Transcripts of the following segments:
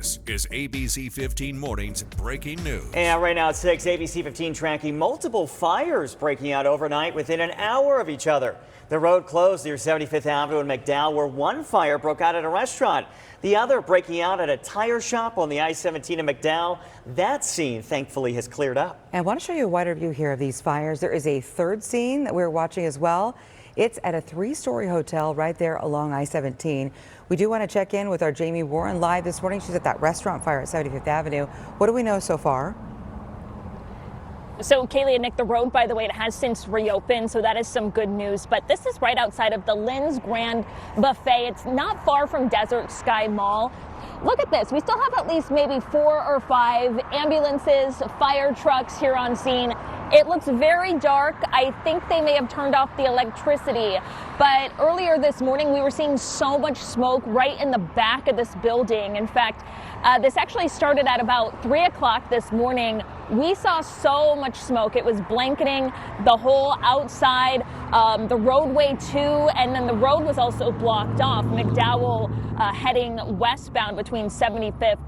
This is ABC 15 Mornings Breaking News. And right now at 6, ABC 15 tracking multiple fires breaking out overnight within an hour of each other. The road closed near 75th Avenue and McDowell, where one fire broke out at a restaurant. The other breaking out at a tire shop on the I-17 and McDowell. That scene, thankfully, has cleared up. I want to show you a wider view here of these fires. There is a third scene that we're watching as well. It's at a 3-story hotel right there along I-17. We do want to check in with our Jamie Warren live this morning. She's at that restaurant fire at 75th Avenue. What do we know so far? So Kaylee and Nick, the road, by the way, it has since reopened, so that is some good news. But this is right outside of the Lynn's Grand Buffet. It's not far from Desert Sky Mall. Look at this. We still have at least maybe 4 or 5 ambulances, fire trucks here on scene. It looks very dark. I think they may have turned off the electricity. But earlier this morning, we were seeing so much smoke right in the back of this building. In fact, this actually started at about 3 o'clock this morning. We saw so much smoke. It was blanketing the whole outside, the roadway too, and then the road was also blocked off. McDowell heading westbound between 75th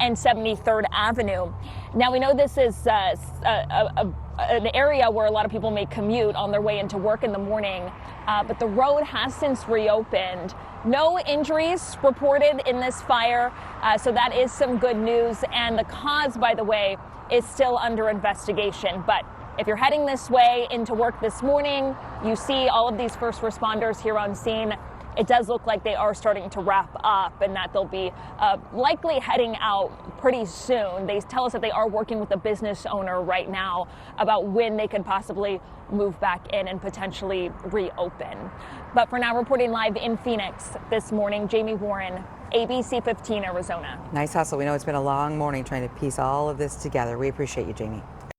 and 73rd Avenue. Now we know this is an area where a lot of people may commute on their way into work in the morning, but the road has since reopened. No injuries reported in this fire, so that is some good news. And the cause, by the way, is still under investigation. But if you're heading this way into work this morning, you see all of these first responders here on scene. It does look like they are starting to wrap up and that they'll be likely heading out pretty soon. They tell us that they are working with the business owner right now about when they could possibly move back in and potentially reopen. But for now, reporting live in Phoenix this morning, Jamie Warren, ABC 15 Arizona. Nice hustle. We know it's been a long morning trying to piece all of this together. We appreciate you, Jamie.